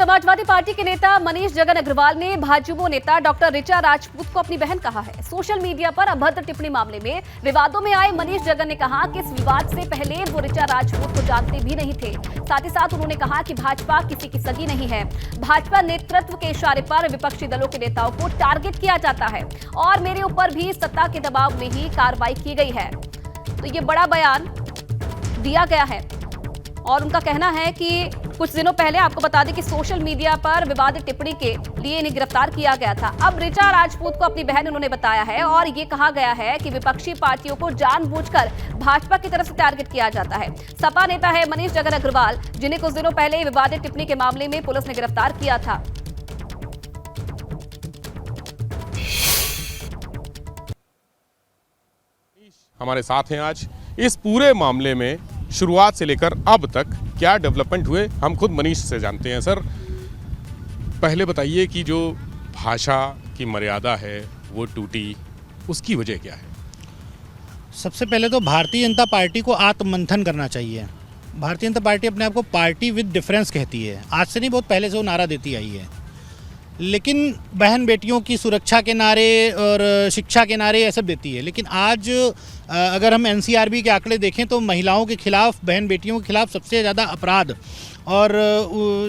Samajwadi party के नेता मनीष जगन अग्रवाल ने भाजयुमो नेता डॉक्टर ऋचा राजपूत को अपनी बहन कहा है। सोशल मीडिया पर अभद्र टिप्पणी मामले में विवादों में आए मनीष जगन ने कहा कि इस विवाद से पहले वो ऋचा राजपूत को जानते भी नहीं थे। साथ ही साथ उन्होंने कहा कि भाजपा किसी की सगी नहीं है। भाजपा नेतृत्व के इशारे पर विपक्षी दलों के नेताओं को टारगेट किया जाता है और मेरे ऊपर भी सत्ता के दबाव में ही कार्रवाई की गई है। तो ये बड़ा बयान दिया गया है और उनका कहना है कि कुछ दिनों पहले आपको बता दें कि सोशल मीडिया पर विवादित टिप्पणी के लिए इन्हें गिरफ्तार किया गया था। अब ऋचा राजपूत को अपनी बहन उन्होंने बताया है और ये कहा गया है कि विपक्षी पार्टियों को जानबूझकर भाजपा की तरफ से टारगेट किया जाता है। सपा नेता है मनीष जगन अग्रवाल, जिन्हें कुछ दिनों पहले विवादित टिप्पणी के मामले में पुलिस ने गिरफ्तार किया था। हमारे साथ हैं आज। इस पूरे मामले में शुरुआत से लेकर अब तक क्या डेवलपमेंट हुए हम खुद मनीष से जानते हैं। सर, पहले बताइए कि जो भाषा की मर्यादा है वो टूटी, उसकी वजह क्या है? सबसे पहले तो भारतीय जनता पार्टी को आत्ममंथन करना चाहिए। भारतीय जनता पार्टी अपने आप को पार्टी विद डिफरेंस कहती है। आज से नहीं, बहुत पहले से वो नारा देती आई है, लेकिन बहन बेटियों की सुरक्षा के नारे और शिक्षा के नारे ये सब देती है। लेकिन आज अगर हम एनसीआरबी के आंकड़े देखें तो महिलाओं के खिलाफ, बहन बेटियों के खिलाफ सबसे ज़्यादा अपराध और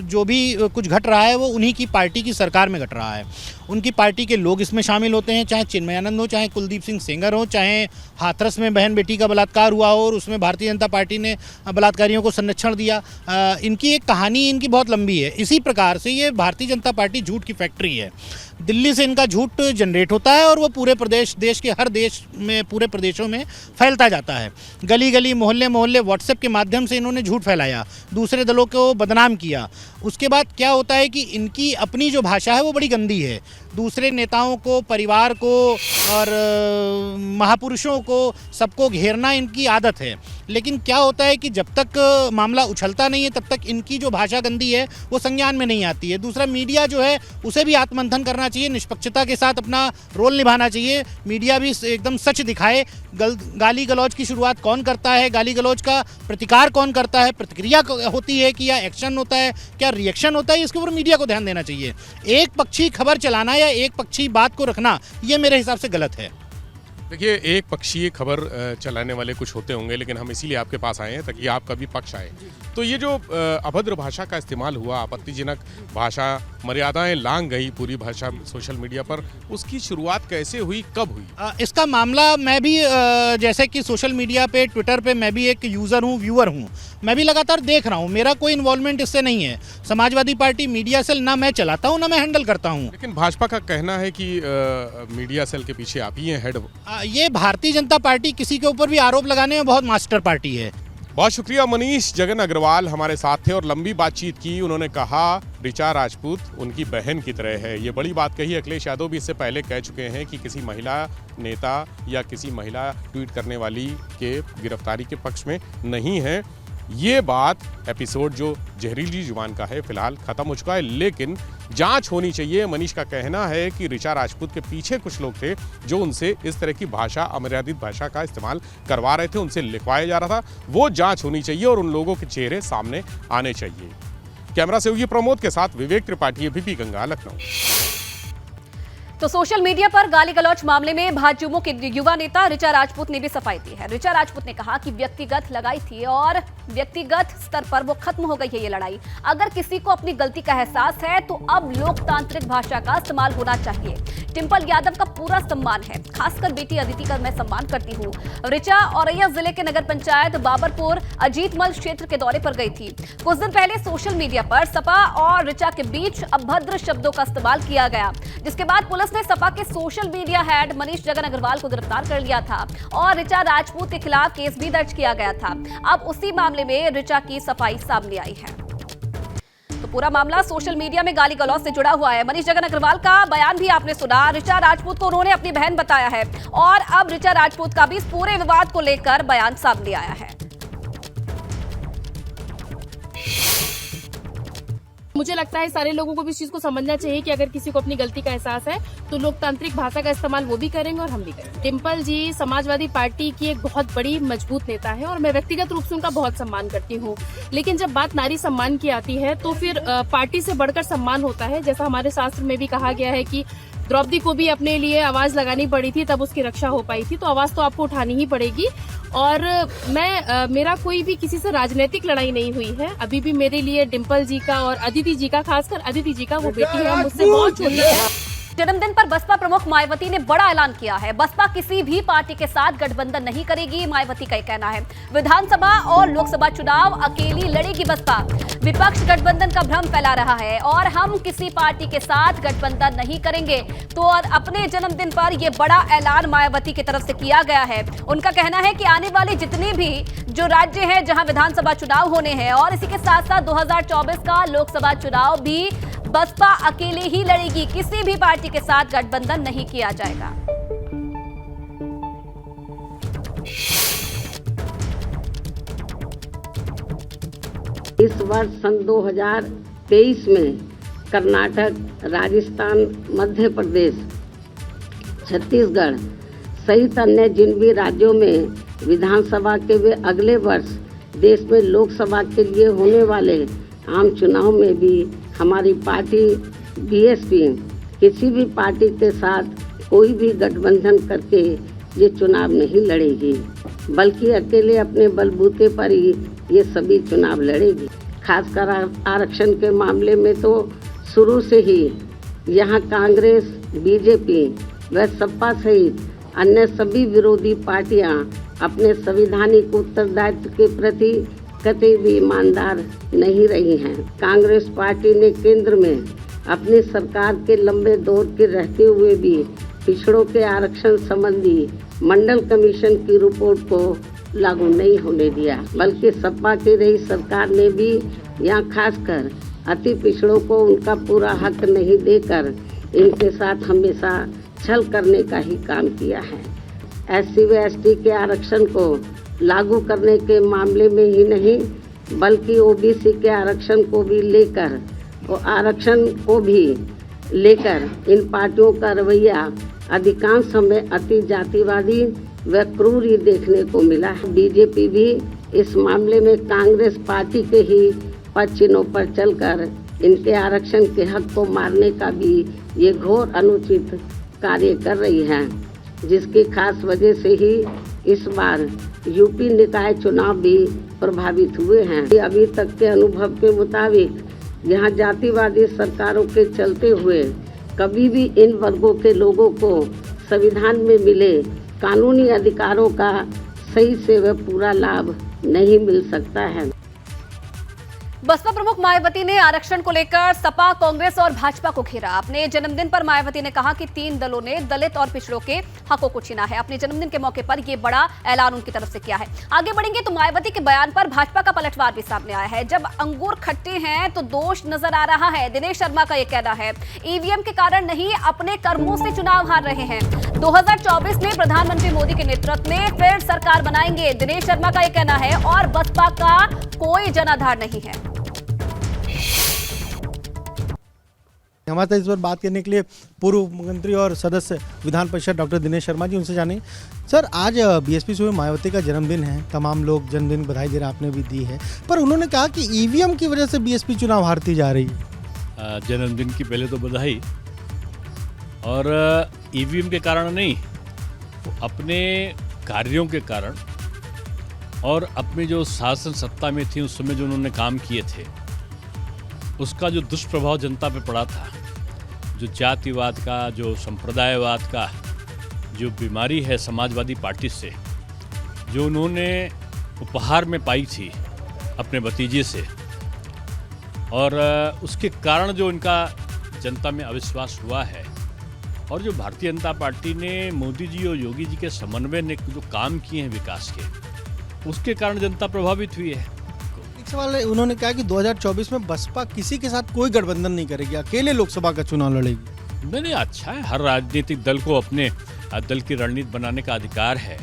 जो भी कुछ घट रहा है वो उन्हीं की पार्टी की सरकार में घट रहा है। उनकी पार्टी के लोग इसमें शामिल होते हैं, चाहे चिन्मयानंद हो, चाहे कुलदीप सिंह सेंगर हो, चाहे हाथरस में बहन बेटी का बलात्कार हुआ हो और उसमें भारतीय जनता पार्टी ने बलात्कारियों को संरक्षण दिया। इनकी एक कहानी इनकी बहुत लंबी है। इसी प्रकार से ये भारतीय जनता पार्टी झूठ की फैक्ट्री है। दिल्ली से इनका झूठ जनरेट होता है और वो पूरे प्रदेश, देश के हर देश में, पूरे प्रदेशों में फैलता जाता है। गली गली, मोहल्ले मोहल्ले, व्हाट्सएप के माध्यम से इन्होंने झूठ फैलाया, दूसरे दलों को बदनाम किया। उसके बाद क्या होता है कि इनकी अपनी जो भाषा है वो बड़ी गंदी है। दूसरे नेताओं को, परिवार को और महापुरुषों को, सबको घेरना इनकी आदत है। लेकिन क्या होता है कि जब तक मामला उछलता नहीं है तब तक इनकी जो भाषा गंदी है वो संज्ञान में नहीं आती है। दूसरा, मीडिया जो है उसे भी आत्ममंथन करना चाहिए, निष्पक्षता के साथ अपना रोल निभाना चाहिए। मीडिया भी एकदम सच दिखाए। गाली गलौज की शुरुआत कौन करता है, गाली गलौज का प्रतिकार कौन करता है, प्रतिक्रिया होती है कि या एक्शन होता है, क्या रिएक्शन होता है, इसके ऊपर मीडिया को ध्यान देना चाहिए। एक पक्षी खबर चलाना या एक पक्षी बात को रखना, ये मेरे हिसाब से गलत है। देखिए, एक पक्षीय खबर चलाने वाले कुछ होते होंगे, लेकिन हम इसीलिए आपके पास आए हैं ताकि आपका भी पक्ष आए। तो ये जो अभद्र भाषा का इस्तेमाल हुआ, आपत्तिजनक भाषा, मर्यादाएं लांघ गई पूरी भाषा सोशल मीडिया पर, उसकी शुरुआत कैसे हुई, कब हुई? इसका मामला मैं भी जैसे कि सोशल मीडिया पे, ट्विटर पे मैं भी एक यूज़र हूँ, व्यूअर हूँ। मैं भी लगातार देख रहा हूँ, मेरा कोई इन्वॉल्वमेंट इससे नहीं है। समाजवादी पार्टी मीडिया सेल ना मैं चलाता हूँ ना मैं हैंडल करता हूँ। लेकिन भाजपा का कहना है कि मीडिया सेल के पीछे आप ही हैं, हेड। ये भारतीय जनता पार्टी किसी के ऊपर भी आरोप लगाने में बहुत मास्टर पार्टी है। बहुत शुक्रिया। मनीष जगन अग्रवाल हमारे साथ थे और लंबी बातचीत की। उन्होंने कहा ऋचा राजपूत उनकी बहन की तरह है। ये बड़ी बात कही। अखिलेश यादव भी इससे पहले कह चुके हैं कि किसी महिला नेता या किसी महिला ट्वीट करने वाली के गिरफ्तारी के पक्ष में नहीं है। ये बात एपिसोड जो जहरीली जुबान का है फिलहाल खत्म हो चुका है, लेकिन जांच होनी चाहिए। मनीष का कहना है कि ऋचा राजपूत के पीछे कुछ लोग थे जो उनसे इस तरह की भाषा, अमर्यादित भाषा का इस्तेमाल करवा रहे थे, उनसे लिखवाया जा रहा था। वो जांच होनी चाहिए और उन लोगों के चेहरे सामने आने चाहिए। कैमरा सहयोगी प्रमोद के साथ विवेक त्रिपाठी, एबीपी गंगा, लखनऊ। तो सोशल मीडिया पर गाली गलौच मामले में भाजयुमो के युवा नेता ऋचा राजपूत ने भी सफाई दी है। ऋचा राजपूत ने कहा कि व्यक्तिगत लगाई थी और व्यक्तिगत स्तर पर वो खत्म हो गई है ये लड़ाई। अगर किसी को अपनी गलती का एहसास है तो अब लोकतांत्रिक भाषा का इस्तेमाल होना चाहिए। डिंपल यादव का पूरा सम्मान है, खासकर बेटी अदिति का मैं सम्मान करती हूँ। ऋचा औरैया जिले के नगर पंचायत बाबरपुर अजीतमल क्षेत्र के दौरे पर गई थी। कुछ दिन पहले सोशल मीडिया पर सपा और ऋचा के बीच अभद्र शब्दों का इस्तेमाल किया गया, जिसके बाद पुलिस ने सपा के social media head Manish Jagan Agarwal को गिरफ्तार कर लिया था और ऋचा राजपूत के खिलाफ केस भी दर्ज किया गया था। अब उसी मामले में ऋचा की सफाई सामने आई है। तो पूरा मामला सोशल मीडिया में गाली गलौज से जुड़ा हुआ है। मनीष जगन अग्रवाल का बयान भी आपने सुना। ऋचा राजपूत को उन्होंने अपनी बहन बताया है और अब ऋचा राजपूत का भी इस पूरे विवाद को लेकर बयान सामने आया है। मुझे लगता है सारे लोगों को भी इस चीज को समझना चाहिए कि अगर किसी को अपनी गलती का एहसास है तो लोकतांत्रिक भाषा का इस्तेमाल वो भी करेंगे और हम भी करेंगे। डिम्पल जी समाजवादी पार्टी की एक बहुत बड़ी मजबूत नेता है और मैं व्यक्तिगत रूप से उनका बहुत सम्मान करती हूँ, लेकिन जब बात नारी सम्मान की आती है तो फिर पार्टी से बढ़कर सम्मान होता है। जैसा हमारे शास्त्र में भी कहा गया है कि द्रौपदी को भी अपने लिए आवाज लगानी पड़ी थी तब उसकी रक्षा हो पाई थी, तो आवाज तो आपको उठानी ही पड़ेगी। और मेरा कोई भी किसी से राजनीतिक लड़ाई नहीं हुई है। अभी भी मेरे लिए डिम्पल जी का और अदिति जी का, खासकर अदिति जी का, वो बेटी है मुझसे बहुत छोटी है। जन्मदिन पर बसपा प्रमुख मायावती ने बड़ा ऐलान किया है। बसपा किसी भी पार्टी के साथ गठबंधन नहीं करेगी, मायावती का कहना है। विधानसभा और लोकसभा चुनाव अकेली लड़ेगी बसपा। विपक्ष गठबंधन का भ्रम फैला रहा है और हम किसी पार्टी के साथ गठबंधन नहीं करेंगे। तो और अपने जन्मदिन पर यह बड़ा ऐलान मायावती की तरफ से किया गया है। उनका कहना है कि आने वाले जितने भी जो राज्य हैं जहां विधानसभा चुनाव होने हैं और इसी के साथ साथ 2024 का लोकसभा चुनाव भी बसपा अकेले ही लड़ेगी, किसी भी पार्टी के साथ गठबंधन नहीं किया जाएगा। इस वर्ष सन 2023 में कर्नाटक, राजस्थान, मध्य प्रदेश, छत्तीसगढ़ सहित अन्य जिन भी राज्यों में विधानसभा के वे अगले वर्ष देश में लोकसभा के लिए होने वाले आम चुनाव में भी हमारी पार्टी बीएसपी किसी भी पार्टी के साथ कोई भी गठबंधन करके ये चुनाव नहीं लड़ेगी, बल्कि अकेले अपने बलबूते पर ही ये सभी चुनाव लड़ेगी। खासकर आरक्षण के मामले में तो शुरू से ही यहाँ कांग्रेस, बीजेपी व सपा सहित अन्य सभी विरोधी पार्टियां अपने संवैधानिक उत्तरदायित्व के प्रति कतई भी ईमानदार नहीं रही हैं। कांग्रेस पार्टी ने केंद्र में अपनी सरकार के लंबे दौर के रहते हुए भी पिछड़ों के आरक्षण संबंधी मंडल कमीशन की रिपोर्ट को लागू नहीं होने दिया, बल्कि सपा की रही सरकार ने भी यहाँ खासकर अति पिछड़ों को उनका पूरा हक नहीं देकर इनके साथ हमेशा छल करने का ही काम किया है। एससी व एसटी के आरक्षण को लागू करने के मामले में ही नहीं, बल्कि ओबीसी के आरक्षण को भी लेकर इन पार्टियों का रवैया अधिकांश समय अति जातिवादी व क्रूर ही देखने को मिला है। बीजेपी भी इस मामले में कांग्रेस पार्टी के ही पद चिन्हों पर चलकर इनके आरक्षण के हक को मारने का भी ये घोर अनुचित कार्य कर रही है, जिसकी खास वजह से ही इस बार यूपी निकाय चुनाव भी प्रभावित हुए हैं। अभी तक के अनुभव के मुताबिक यहाँ जातिवादी सरकारों के चलते हुए कभी भी इन वर्गों के लोगों को संविधान में मिले कानूनी अधिकारों का सही से व पूरा लाभ नहीं मिल सकता है। बसपा प्रमुख मायावती ने आरक्षण को लेकर सपा, कांग्रेस और भाजपा को घेरा। अपने जन्मदिन पर मायावती ने कहा कि 3 दलों ने दलित और पिछड़ों के हकों को छीना है। अपने जन्मदिन के मौके पर यह बड़ा ऐलान उनकी तरफ से किया है। आगे बढ़ेंगे तो मायावती के बयान पर भाजपा का पलटवार भी सामने आया है। जब अंगूर खट्टे हैं तो दोष नजर आ रहा है। दिनेश शर्मा का यह कहना है, ईवीएम के कारण नहीं, अपने कर्मों से चुनाव हार रहे हैं। 2024 में प्रधानमंत्री मोदी के नेतृत्व में फिर सरकार बनाएंगे, दिनेश शर्मा का यह कहना है। और बसपा का कोई जनाधार नहीं है। हमारे साथ इस पर बात करने के लिए पूर्व मुख्यमंत्री और सदस्य विधान परिषद डॉक्टर दिनेश शर्मा जी, उनसे जानें। सर, आज बीएसपी से मायावती का जन्मदिन है, तमाम लोग जन्मदिन बधाई दे रहे, आपने भी दी है, पर उन्होंने कहा कि ईवीएम की वजह से बीएसपी चुनाव हारती जा रही है। जन्मदिन की पहले तो बधाई, और ईवीएम के कारण नहीं, तो अपने कार्यों के कारण और अपनी जो शासन सत्ता में थी उस समय जो उन्होंने काम किए थे उसका जो दुष्प्रभाव जनता पे पड़ा था, जो जातिवाद का, जो संप्रदायवाद का जो बीमारी है समाजवादी पार्टी से, जो उन्होंने उपहार में पाई थी अपने भतीजे से, और उसके कारण जो इनका जनता में अविश्वास हुआ है, और जो भारतीय जनता पार्टी ने मोदी जी और योगी जी के समन्वय ने जो काम किए हैं विकास के, उसके कारण जनता प्रभावित हुई है। एक सवाल है, उन्होंने कहा कि 2024 में बसपा किसी के साथ कोई गठबंधन नहीं करेगी, अकेले लोकसभा का चुनाव लड़ेगी। नहीं, अच्छा है, हर राजनीतिक दल को अपने दल की रणनीति बनाने का अधिकार है,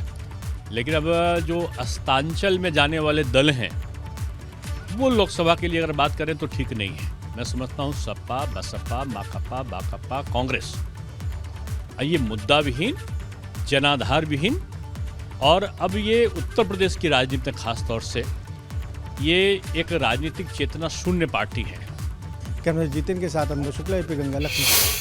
लेकिन अब जो अस्तांचल में जाने वाले दल हैं वो लोकसभा के लिए अगर बात करें तो ठीक नहीं है। मैं समझता हूँ सपा, बसपा, माकपा, बाकपा, कांग्रेस, ये मुद्दा विहीन, जनाधार विहीन, और अब ये उत्तर प्रदेश की राजनीति में खास तौर से ये एक राजनीतिक चेतना शून्य पार्टी है। कैमरा जितिन के साथ अमृत शुक्ला, एपी गंगा, लखनऊ।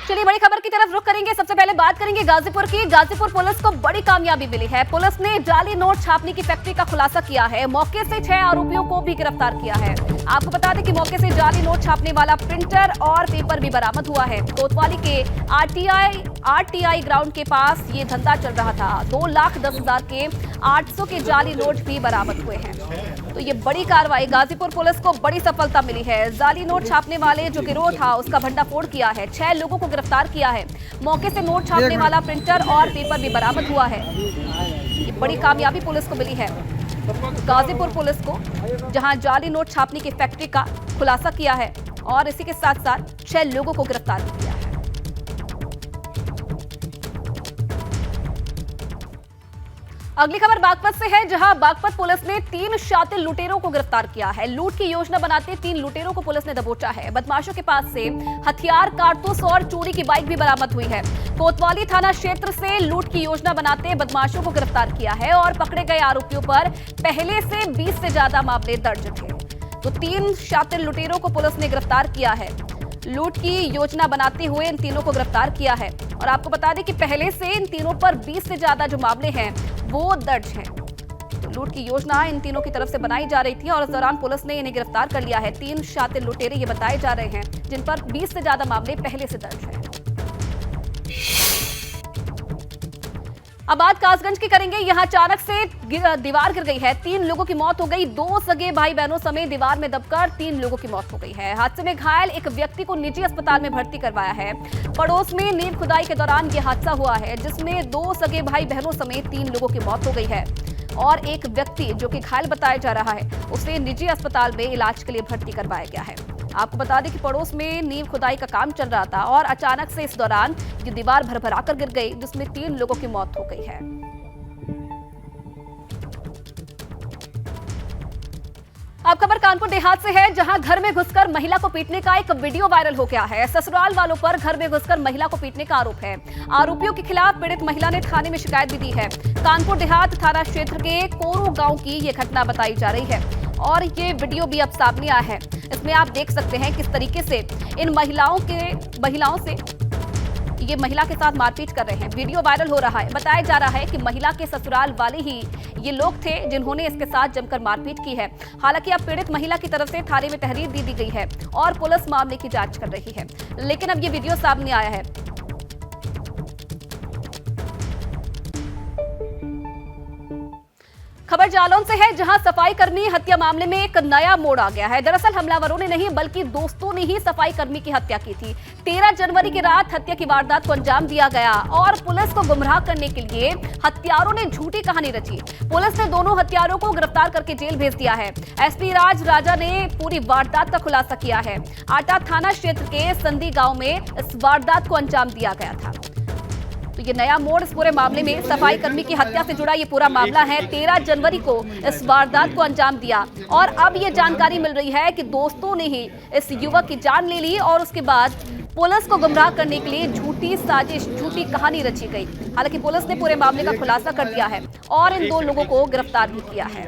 चलिए बड़ी खबर की तरफ रुख करेंगे। सबसे पहले बात करेंगे गाजीपुर की। गाजीपुर पुलिस को बड़ी कामयाबी मिली है। पुलिस ने जाली नोट छापने की फैक्ट्री का खुलासा किया है। मौके से 6 आरोपियों को भी गिरफ्तार किया है। आपको बता दें कि मौके से जाली नोट छापने वाला प्रिंटर और पेपर भी बरामद हुआ है। कोतवाली के आरटीआई ग्राउंड के पास ये धंधा चल रहा था। 2,10,000 के 800 के जाली नोट भी बरामद हुए हैं। तो ये बड़ी कार्रवाई, गाजीपुर पुलिस को बड़ी सफलता मिली है। जाली नोट छापने वाले जो गिरोह था उसका भंडाफोड़ किया है। 6 लोगों को गिरफ्तार किया है। मौके से नोट छापने वाला प्रिंटर और पेपर भी बरामद हुआ है। ये बड़ी कामयाबी पुलिस को मिली है, गाजीपुर पुलिस को, जहां जाली नोट छापने की फैक्ट्री का खुलासा किया है और इसी के साथ साथ 6 लोगों को गिरफ्तार भी किया है। अगली खबर बागपत से है, जहां बागपत पुलिस ने 3 शातिर लुटेरों को गिरफ्तार किया है। लूट की योजना बनाते 3 लुटेरों को पुलिस ने दबोचा है। बदमाशों के पास से हथियार, कारतूस और चोरी की बाइक भी बरामद हुई है। कोतवाली थाना क्षेत्र से लूट की योजना बनाते बदमाशों को गिरफ्तार किया है और पकड़े गए आरोपियों पर पहले से 20 से ज्यादा मामले दर्ज थे। तो 3 शातिर लुटेरों को पुलिस ने गिरफ्तार किया है। लूट की योजना बनाते हुए इन तीनों को गिरफ्तार किया है और आपको बता दें कि पहले से इन तीनों पर 20 से ज्यादा जो मामले हैं वो दर्ज हैं। तो लूट की योजना इन तीनों की तरफ से बनाई जा रही थी और इस दौरान पुलिस ने इन्हें गिरफ्तार कर लिया है। 3 शातिर लुटेरे ये बताए जा रहे हैं जिन पर 20 से ज्यादा मामले पहले से दर्ज हैं। अब बात कासगंज की करेंगे। यहां अचानक से दीवार गिर गई है। 3 लोगों की मौत हो गई। 2 सगे भाई बहनों समेत दीवार में दबकर 3 लोगों की मौत हो गई है। हादसे में घायल एक व्यक्ति को निजी अस्पताल में भर्ती करवाया है। पड़ोस में नींव खुदाई के दौरान यह हादसा हुआ है, जिसमें 2 सगे भाई बहनों समेत 3 लोगों की मौत हो गई है और एक व्यक्ति जो कि घायल बताया जा रहा है उसे निजी अस्पताल में इलाज के लिए भर्ती करवाया गया है। आपको बता दें कि पड़ोस में नींव खुदाई का काम चल रहा था और अचानक से इस दौरान ये दीवार भरभराकर गिर गई, जिसमें 3 लोगों की मौत हो गई है। अब खबर कानपुर देहात से है, जहां घर में घुसकर महिला को पीटने का एक वीडियो वायरल हो गया है। ससुराल वालों पर घर में घुसकर महिला को पीटने का आरोप है। आरोपियों के खिलाफ पीड़ित महिला ने थाने में शिकायत भी दी है। कानपुर देहात थाना क्षेत्र के कोरू गांव की ये घटना बताई जा रही है और ये वीडियो भी अब सामने आया है। इसमें आप देख सकते हैं किस तरीके से इन महिलाओं से ये महिला के साथ मारपीट कर रहे हैं। वीडियो वायरल हो रहा है। बताया जा रहा है कि महिला के ससुराल वाले ही ये लोग थे जिन्होंने इसके साथ जमकर मारपीट की है। हालांकि अब पीड़ित महिला की तरफ से थाने में तहरीर दी गई है और पुलिस मामले की जांच कर रही है, लेकिन अब ये वीडियो सामने आया है। खबर जालौन से है, जहां सफाई कर्मी हत्या मामले में एक नया मोड़ आ गया है। दरअसल हमलावरों ने नहीं बल्कि दोस्तों ने ही सफाई कर्मी की हत्या की थी। 13 जनवरी की रात हत्या की वारदात को अंजाम दिया गया और पुलिस को गुमराह करने के लिए हत्यारों ने झूठी कहानी रची। पुलिस ने दोनों हत्यारों को गिरफ्तार करके जेल भेज दिया है। एसपी राज राजा ने पूरी वारदात का खुलासा किया है। आटा थाना क्षेत्र के संदी गांव में इस वारदात को अंजाम दिया गया था। तो ये नया मोड़ इस पूरे मामले में, सफाई कर्मी की हत्या से जुड़ा ये पूरा मामला है। 13 जनवरी को इस वारदात को अंजाम दिया और अब ये जानकारी मिल रही है कि दोस्तों ने ही इस युवक की जान ले ली और उसके बाद पुलिस को गुमराह करने के लिए झूठी साजिश, झूठी कहानी रची गई। हालांकि पुलिस ने पूरे मामले का खुलासा कर दिया है और इन 2 लोगों को गिरफ्तार भी किया है।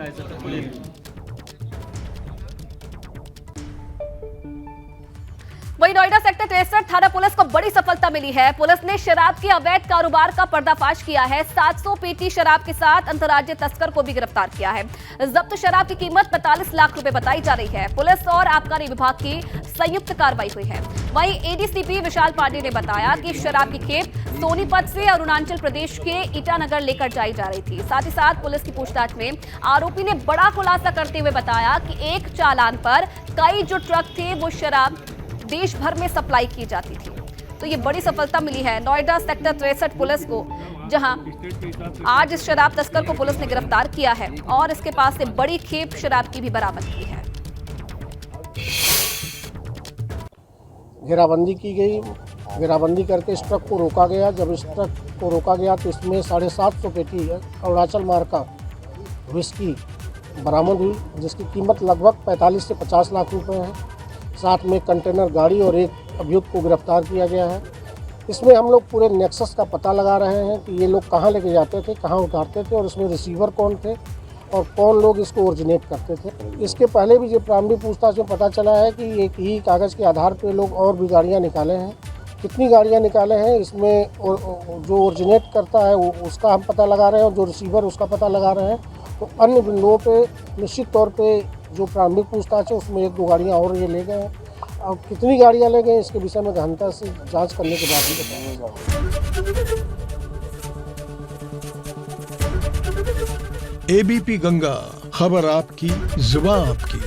वहीं नोएडा सेक्टर 63 थाना पुलिस को बड़ी सफलता मिली है। पुलिस ने शराब के अवैध कारोबार का पर्दाफाश किया है। 700 पेटी शराब के साथ अंतर्राज्यीय तस्कर को भी गिरफ्तार किया है। जब्त शराब की कीमत 45 लाख रुपए बताई जा रही है। पुलिस और आबकारी विभाग की संयुक्त कार्रवाई हुई है। वहीं एडीसीपी विशाल पांडे ने बताया कि शराब की खेप सोनीपत से अरुणाचल प्रदेश के ईटानगर लेकर जाई जा रही थी। साथ ही साथ पुलिस की पूछताछ में आरोपी ने बड़ा खुलासा करते हुए बताया कि एक चालान पर कई जो ट्रक थे वो शराब देश भर में सप्लाई की जाती थी। तो ये बड़ी सफलता मिली है नोएडा सेक्टर 63 पुलिस को, जहां आज इस शराब तस्कर को पुलिस ने गिरफ्तार किया है और इसके पास से बड़ी खेप शराब की भी बरामद की है। घेराबंदी की गई। घेराबंदी करके इस ट्रक को रोका गया। जब इस ट्रक को रोका गया तो इसमें 750 पेटी अरुणाचल मार्का विस्की बरामद हुई, जिसकी कीमत लगभग 45 से 50 लाख रुपए है। साथ में कंटेनर गाड़ी और एक अभियुक्त को गिरफ्तार किया गया है। इसमें हम लोग पूरे नेक्सस का पता लगा रहे हैं कि ये लोग कहाँ लेके जाते थे, कहाँ उतारते थे और इसमें रिसीवर कौन थे और कौन लोग इसको ओरिजिनेट करते थे। इसके पहले भी जो प्रारंभिक पूछताछ में पता चला है कि एक ही कागज़ के आधार पे लोग और भी गाड़ियाँ निकाले हैं। कितनी गाड़ियाँ निकाले हैं इसमें जो ओरिजिनेट करता है उसका हम पता लगा रहे हैं और जो रिसीवर उसका पता लगा रहे हैं। तो अन्य बिंदुओं पे निश्चित तौर पे जो प्रारंभिक पूछताछ है उसमें 1-2 गाड़ियाँ और ये ले गए हैं। अब कितनी गाड़ियाँ ले गए इसके विषय में गहनता से जाँच करने के बाद ही बताया जाएगा। एबीपी गंगा, खबर आपकी, जुबान आपकी।